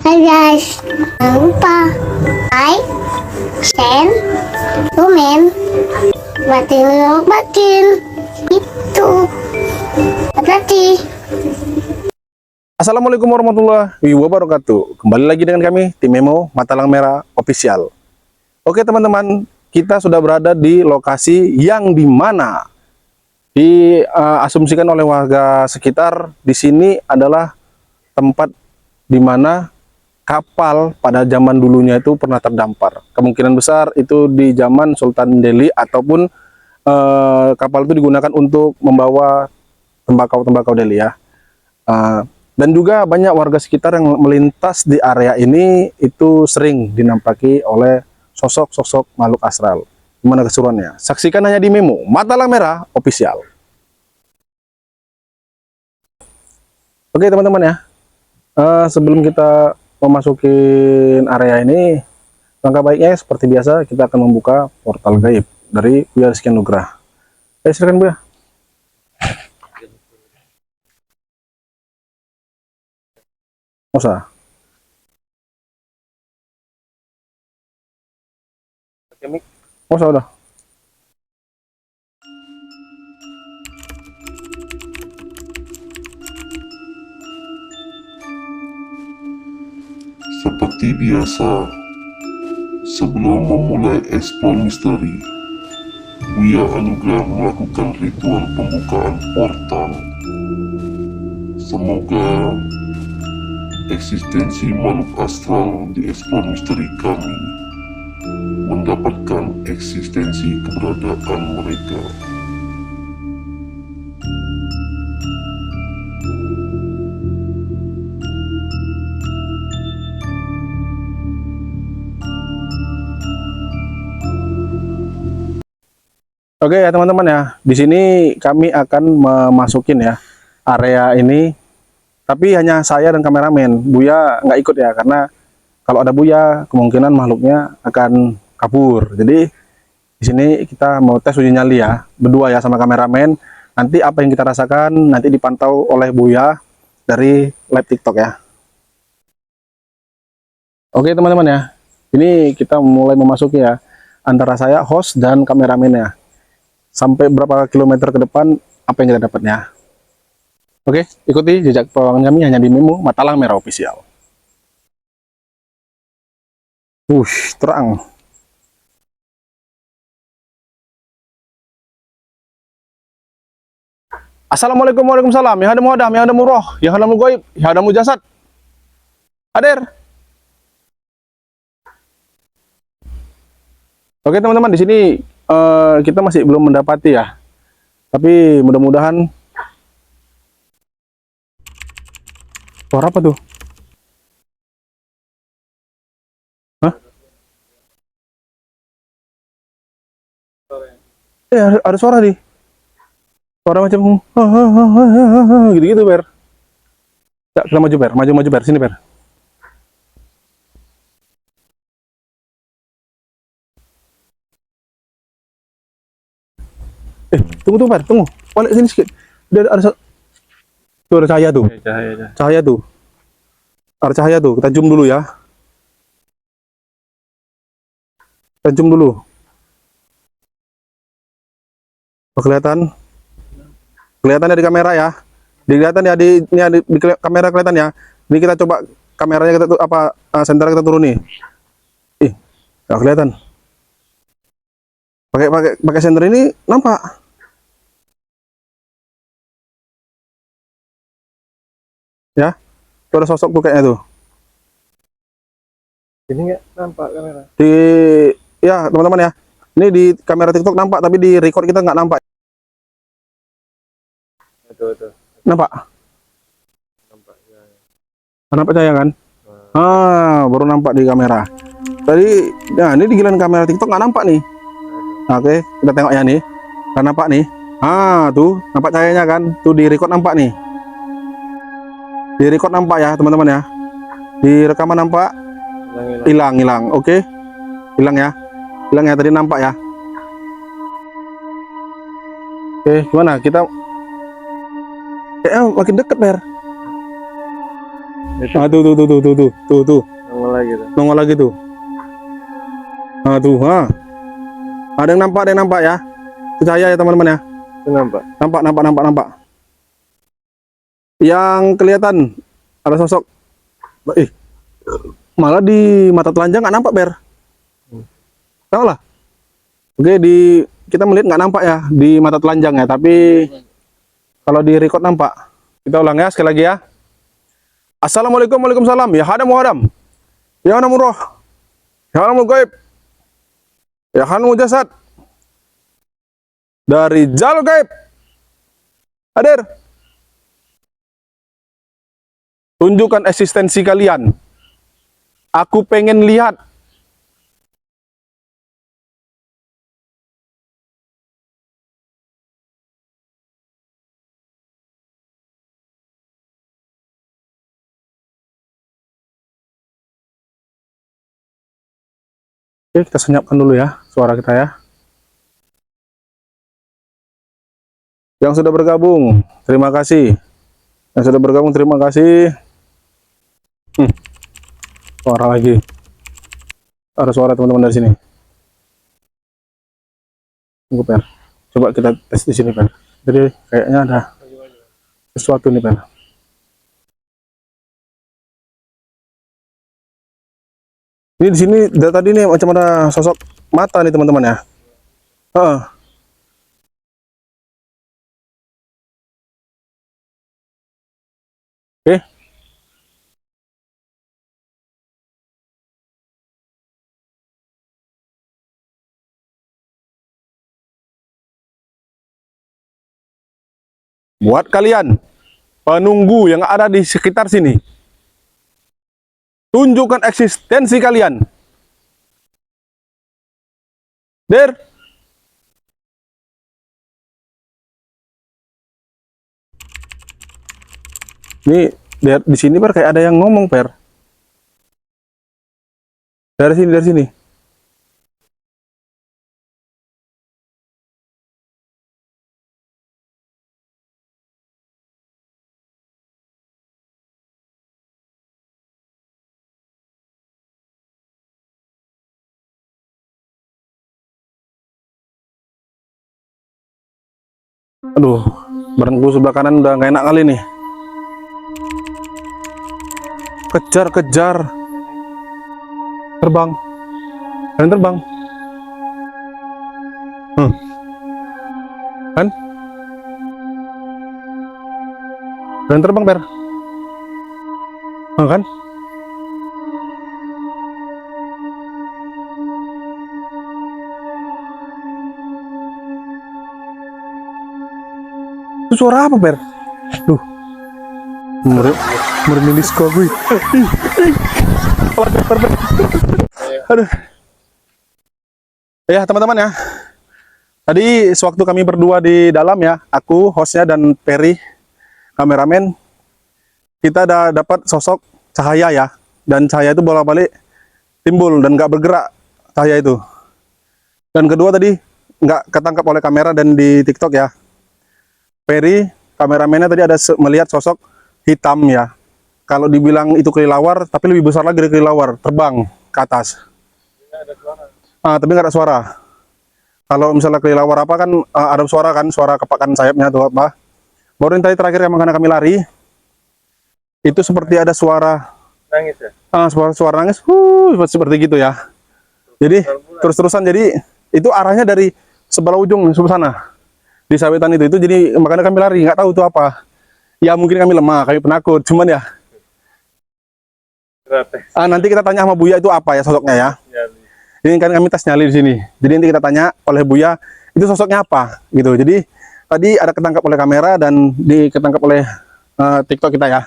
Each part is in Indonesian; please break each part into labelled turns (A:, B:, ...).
A: Hai guys, jangan lupa like, share, komen, batin itu. Hati-hati.
B: Assalamualaikum warahmatullahi wabarakatuh. Kembali lagi dengan kami, tim Memo Matalang Merah Official. Oke teman-teman, kita sudah berada di lokasi yang dimana diasumsikan oleh warga sekitar di sini adalah tempat di mana kapal pada zaman dulunya itu pernah terdampar. Kemungkinan besar itu di zaman Sultan Delhi ataupun kapal itu digunakan untuk membawa tembakau Delhi ya. Dan juga banyak warga sekitar yang melintas di area ini itu sering dinampaki oleh sosok-sosok makhluk astral. Gimana keseruannya? Saksikan hanya di Memo Matalang Merah Official. Oke teman-teman ya, sebelum kita memasukin area ini, langkah baiknya seperti biasa kita akan membuka portal gaib dari Buya Rizky Nugrah. Silakan Buya. Usah. Usah udah.
C: Seperti biasa, sebelum memulai eksplor misteri, Buya Anugrah melakukan ritual pembukaan portal. Semoga eksistensi makhluk astral di eksplor misteri kami mendapatkan eksistensi keberadaan mereka.
B: Oke ya teman-teman ya, di sini kami akan memasukin ya area ini, tapi hanya saya dan kameramen. Buya nggak ikut ya, karena kalau ada Buya kemungkinan makhluknya akan kabur. Jadi di sini kita mau tes uji nyali ya, berdua ya sama kameramen. Nanti apa yang kita rasakan nanti dipantau oleh Buya dari live TikTok ya. Oke teman-teman ya, ini kita mulai memasuki ya antara saya host dan kameramennya. Sampai berapa kilometer ke depan apa yang kita dapatnya. Oke, ikuti jejak petualangan kami hanya di Memo Matalang Merah Official. Terang. Assalamualaikum warahmatullahi wabarakatuh. Ya hadamu hadam, ya hadamu roh, ya hadamu goib, ya hadamu jasad. Hadir. Oke teman-teman, di sini kita masih belum mendapati ya. Tapi mudah-mudahan. Suara apa tuh? Hah? Ada suara nih. Suara macam gitu-gitu, Ber. Ya, kita maju, Ber. Maju, Ber. Sini, Ber. Tunggu, Ber. Tunggu. Balik sini sedikit. Tuh ada cahaya tuh. Cahaya tuh. Ada cahaya tuh. Kita zoom dulu ya. Kita zoom dulu. Oh, kelihatan? Kelihatan ya di kamera ya. Kelihatan ya di kamera kelihatan ya. Ini kita coba kameranya kita senter kita turun nih. Nggak kelihatan. Pakai senter ini nampak. Ya. Tuh ada sosok tuh kayaknya tuh.
D: Ini nggak nampak kamera.
B: Ya teman-teman ya. Ini di kamera TikTok nampak, tapi di record kita nggak nampak.
D: Itu.
B: Nampak?
D: Nampaknya.
B: Nampak cahaya kan? Baru nampak di kamera. Tadi, nah ini di giliran kamera TikTok nggak nampak nih. Oke, kita tengok ya nih. Nggak nampak nih. Tuh nampak cahayanya kan? Tuh di record nampak nih. Di record nampak ya teman-teman ya. Di rekaman nampak. Hilang. Oke, hilang ya. Hilang ya, tadi nampak ya. Oke, gimana kita? Makin deket, Ber. Ah, tuh.
D: Nongol lagi tuh.
B: Nongol lagi tuh. Ah, tuh, ha. Ada yang nampak ya. Itu cahaya ya teman-teman ya.
D: Itu nampak.
B: Nampak. Yang kelihatan ada sosok. Malah di mata telanjang nggak nampak, Ber. Tahu lah. Oke, kita melihat nggak nampak ya di mata telanjang ya, tapi kalau di record nampak. Kita ulang ya sekali lagi ya. Assalamualaikum, waalaikumsalam. Ya hadam wadam. Ya hadam roh. Ya hadam gaib. Ya hadam jasad. Dari jalur gaib. Hadir. Tunjukkan eksistensi kalian. Aku pengen lihat. Oke, kita senyapkan dulu ya suara kita ya. Yang sudah bergabung, terima kasih. Yang sudah bergabung, terima kasih. Suara lagi. Ada suara teman-teman dari sini. Tunggu, Per. Coba kita tes di sini, Per. Jadi kayaknya ada sesuatu nih, Per. Ini di sini dari tadi nih macam ada sosok mata nih teman-teman ya. Oke. Buat kalian penunggu yang ada di sekitar sini, tunjukkan eksistensi kalian. Der. Ini di sini, Per, kayak ada yang ngomong, Per. Dari sini. Aduh, barangku sebelah kanan udah nggak enak kali nih. Kejar. Terbang. Kalian terbang. Kan? Kalian terbang, Per. Kan? Itu suara apa, Per? Duh. Merindis kok gue. Aduh. Ya, teman-teman ya. Tadi sewaktu kami berdua di dalam ya, aku, hostnya, dan Perry, kameramen, kita ada dapat sosok cahaya ya. Dan cahaya itu bolak-balik timbul dan nggak bergerak cahaya itu. Dan kedua tadi nggak ketangkap oleh kamera dan di TikTok ya. Perry, kameramennya tadi ada melihat sosok hitam ya. Kalau dibilang itu kelelawar, tapi lebih besar lagi dari kelelawar, terbang ke atas. Tapi nggak ada suara. Kalau misalnya kelelawar apa kan ada suara kan, suara kepakan sayapnya atau apa. Baru yang tadi terakhir yang karena kami lari, itu seperti ada suara
D: Nangis ya?
B: Suara nangis, seperti gitu ya. Jadi terus-terusan, jadi itu arahnya dari sebelah ujung sebelah sana. Di sawetan itu jadi makanya kami lari, nggak tahu itu apa. Ya mungkin kami lemah, kami penakut, cuman ya. Nanti kita tanya sama Buya itu apa ya sosoknya ya. Ini kan kami tes nyali di sini. Jadi nanti kita tanya oleh Buya itu sosoknya apa gitu. Jadi tadi ada ketangkap oleh kamera dan ketangkap oleh TikTok kita ya.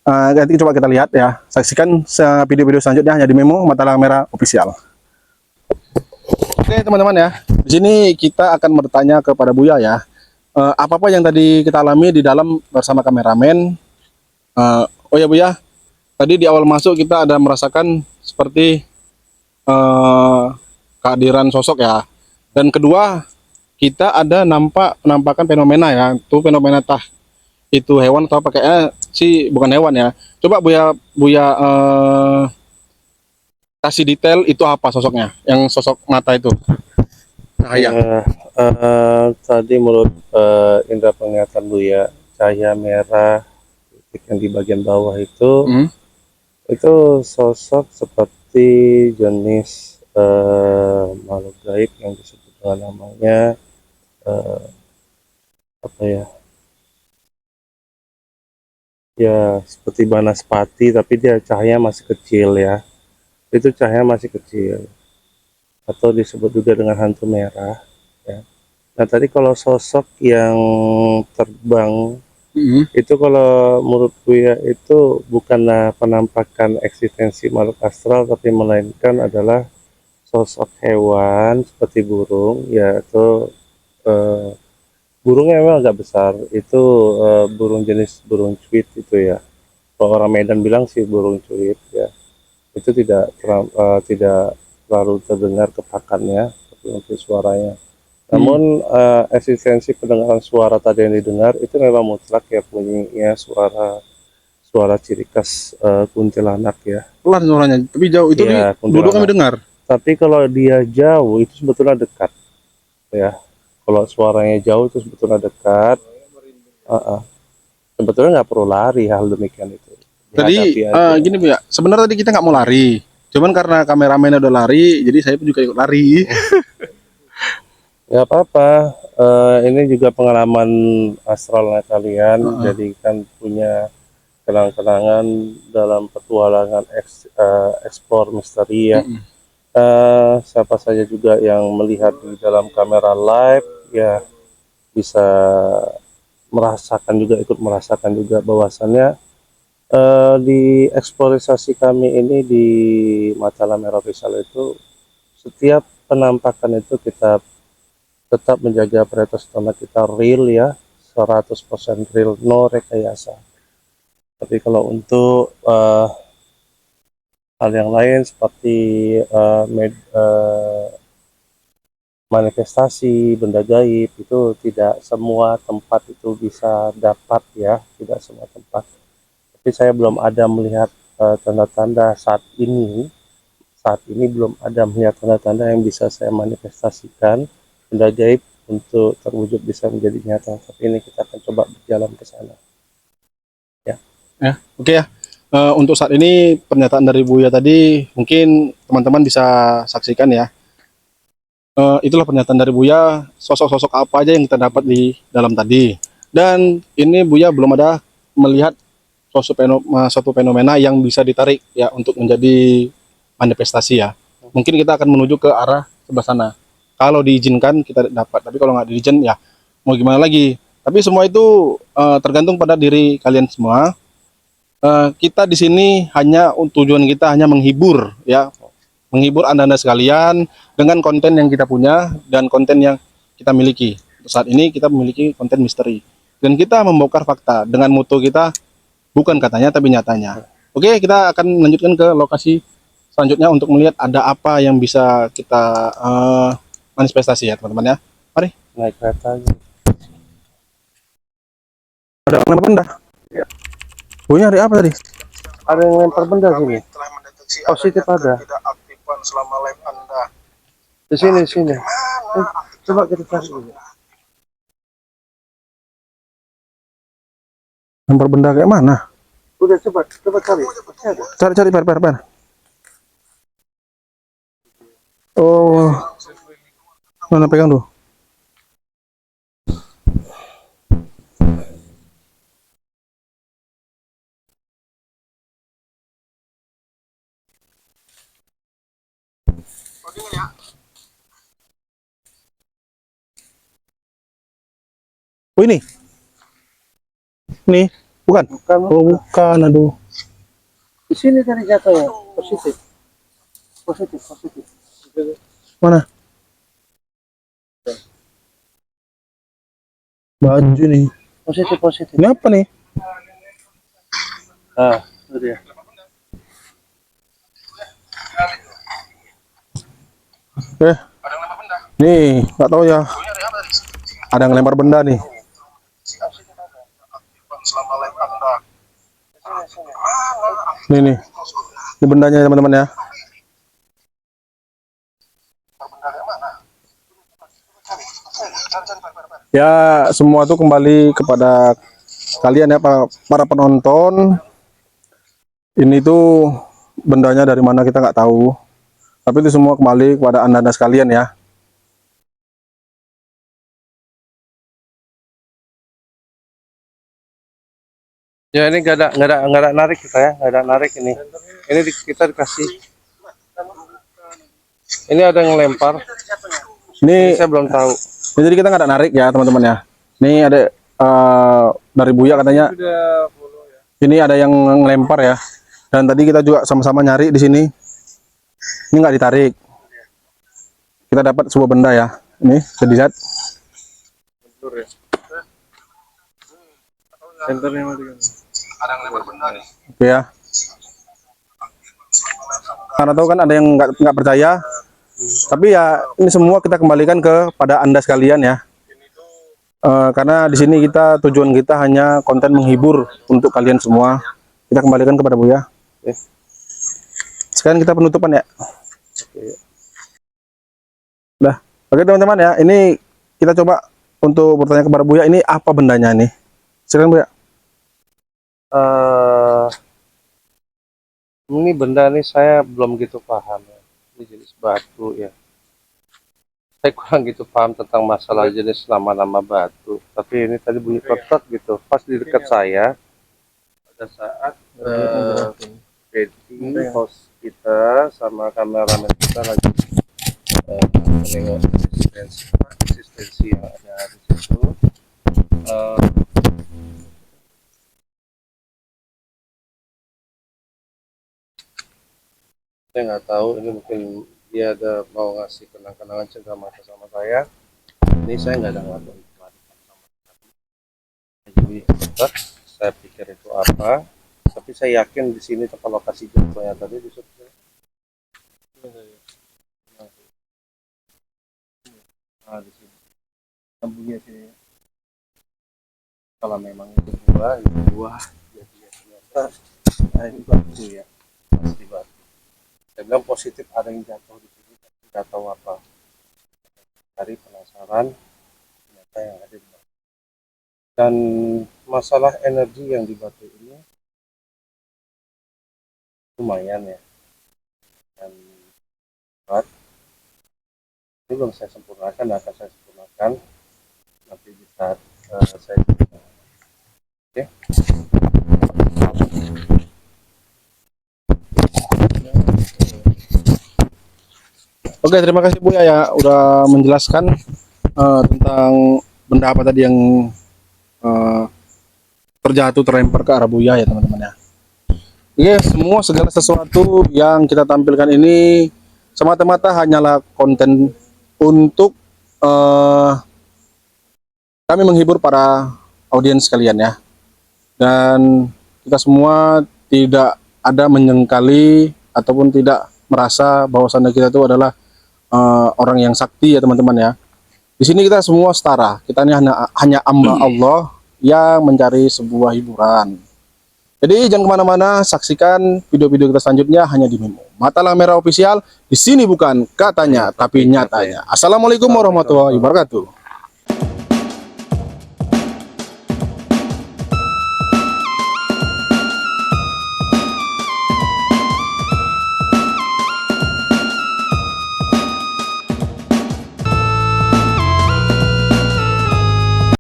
B: Nanti coba kita lihat ya. Saksikan video-video selanjutnya hanya di Memo Matalang Merah Official. Oke teman-teman ya. Di sini kita akan bertanya kepada Buya ya. Apa-apa yang tadi kita alami di dalam bersama kameramen. Oh ya Buya, tadi di awal masuk kita ada merasakan seperti kehadiran sosok ya. Dan kedua, kita ada penampakan fenomena ya. Itu fenomena itu hewan atau apa, kayaknya sih bukan hewan ya. Coba Buya Buya kasih detail itu apa sosoknya, yang sosok mata itu. Cahaya.
E: Tadi menurut indera penglihatan Buya, cahaya merah titik yang di bagian bawah
B: Hmm.
E: itu sosok seperti jenis makhluk gaib yang disebut dengan namanya eh, apa ya? Ya seperti banaspati, tapi dia cahaya masih kecil ya. Itu cahaya masih kecil, atau disebut juga dengan hantu merah. Ya. Nah tadi kalau sosok yang terbang
B: Hmm.
E: itu, kalau menurut Buya itu bukanlah penampakan eksistensi makhluk astral, tapi melainkan adalah sosok hewan seperti burung, yaitu eh, burungnya memang agak besar. Itu burung jenis burung cuit itu ya. Kalau orang Medan bilang sih burung cuit ya. Itu tidak terlalu terdengar kepakannya, tapi untuk suaranya. Namun eksistensi pendengaran suara tadi yang didengar itu memang mutlak ya, punya suara suara ciri khas kuntilanak ya.
B: Pelan suaranya, tapi jauh itu
E: Iya,
B: dulu kami
E: kuntilanak.
B: dengar.
E: Tapi kalau dia jauh itu sebetulnya dekat ya. Kalau suaranya jauh itu sebetulnya dekat. Sebetulnya nggak perlu lari hal demikian itu.
B: Tadi
E: Dihadapi aja.
B: gini Bu ya, sebenarnya tadi kita nggak mau lari, cuman karena kameramennya udah lari, jadi saya pun juga ikut lari.
E: Nggak apa-apa. Ini juga pengalaman astralnya kalian. Jadi kan punya kenang-kenangan dalam petualangan eksplor misteri ya. Siapa saja juga yang melihat di dalam kamera live ya bisa merasakan juga, ikut merasakan juga bahwasannya di eksplorisasi kami ini di Matalam Merah Rizal itu, setiap penampakan itu kita tetap menjaga prioritas utama kita real ya, 100% real, no rekayasa. Tapi kalau untuk hal yang lain seperti manifestasi benda gaib, itu tidak semua tempat itu bisa dapat ya, tidak semua tempat. Tapi saya belum ada melihat tanda-tanda saat ini belum ada melihat tanda-tanda yang bisa saya manifestasikan benda gaib untuk terwujud bisa menjadi nyata. Tapi ini kita akan coba berjalan ke sana ya.
B: Ya, oke ya. Untuk saat ini pernyataan dari Buya tadi mungkin teman-teman bisa saksikan ya. Itulah pernyataan dari Buya, sosok-sosok apa aja yang kita dapat di dalam tadi. Dan ini Buya belum ada melihat suatu fenomena yang bisa ditarik ya untuk menjadi manifestasi ya. Mungkin kita akan menuju ke arah sebelah sana. Kalau diizinkan kita dapat, tapi kalau nggak diizin ya mau gimana lagi. Tapi semua itu tergantung pada diri kalian semua. Kita di sini hanya tujuan kita hanya menghibur ya, menghibur anda-anda sekalian dengan konten yang kita punya dan konten yang kita miliki. Saat ini kita memiliki konten misteri dan kita membongkar fakta dengan mutu kita, bukan katanya tapi nyatanya. Oke, kita akan melanjutkan ke lokasi selanjutnya untuk melihat ada apa yang bisa kita manifestasi ya teman-teman ya. Mari.
E: Naik kereta aja.
B: Ada apa benda? Bunyi hari apa tadi?
E: Ada yang lempar benda sini.
B: Telah mendeteksi
E: Positif ada.
B: ketidakaktifan selama live Anda.
E: Di sini. Coba kita cari dulu.
B: Lempar benda kayak mana?
E: Udah coba cari. Pasti ada.
B: Cari. Oh, mana pegang tuh? Oh ini, bukan?
E: Bukan.
B: Oh bukan, aduh.
E: Di sini tadi jatuhnya. Positif.
B: Mana? Baju nih.
E: Positif.
B: Ini apa nih?
E: Itu dia.
B: Nih, nggak tahu ya. Ada yang lempar benda nih. Nih, ini bendanya ya teman-teman ya. Ya, semua itu kembali kepada kalian ya, para penonton. Ini tuh bendanya dari mana kita nggak tahu. Tapi itu semua kembali kepada anda-anda sekalian ya.
E: Ya ini nggak ada narik kita ya, nggak ada narik ini. Ini kita dikasih. Ini ada yang lempar. Ini
B: Ini
E: saya belum tahu.
B: jadi kita nggak ada narik ya teman-teman ya. Ini ada dari Buya katanya. Ini ada yang ngelempar ya. Dan tadi kita juga sama-sama nyari di sini. Ini nggak ditarik. Kita dapat sebuah benda ya. Ini bisa dilihat.
D: Senternya mati kan.
B: Oke ya. Karena tahu kan ada yang nggak percaya. Tapi ya ini semua kita kembalikan kepada anda sekalian ya. Karena di sini tujuan kita hanya konten menghibur untuk kalian semua. Kita kembalikan kepada Buya.
E: Oke.
B: Sekarang kita penutupan ya.
E: Oke.
B: Nah, oke teman-teman ya. Ini kita coba untuk bertanya kepada Buya. Ini apa bendanya nih? Silakan Buya.
E: Ini benda nih saya belum gitu paham ya. Ini jenis batu ya. Saya kurang gitu paham tentang masalah jenis nama-nama batu. Tapi ini tadi bunyi kotak gitu. Pas di dekat saya pada saat Betty, host kita sama kameramen kita lagi menengok eksistensi yang ada di situ. Saya nggak tahu, ini mungkin dia ada mau ngasih kenang-kenangan cenderamata sama saya. Ini saya nggak ada ngelakuin sama sekali. Jadi saya pikir itu apa, tapi saya yakin di sini tempat lokasi jatuhnya tadi di situ. Nah, di sini. Bunyi sini. Kalau memang itu buah, jadi ya ternyata nah, ini batu ya, pasti batu. Saya bilang positif ada yang jatuh di sini, tapi nggak tahu apa. Cari penasaran, ternyata yang ada di batu. Dan masalah energi yang di batu ini lumayan ya, dan berat. Ini belum saya sempurnakan, akan saya sempurnakan nanti di saat saya. Oke.
B: Oke, terima kasih Buya ya udah menjelaskan tentang benda apa tadi yang terjatuh terlempar ke arah Buya ya teman-teman ya. Oke, semua segala sesuatu yang kita tampilkan ini semata-mata hanyalah konten untuk kami menghibur para audiens sekalian ya. Dan kita semua tidak ada menyengkali ataupun tidak merasa bahwasannya kita itu adalah orang yang sakti ya teman-teman ya. Di sini kita semua setara. Kita ini hanya hamba Allah yang mencari sebuah hiburan. Jadi jangan kemana-mana, saksikan video-video kita selanjutnya hanya di Mimo Matalang Merah Official. Di sini bukan katanya, tapi nyatanya. Assalamualaikum warahmatullahi wabarakatuh.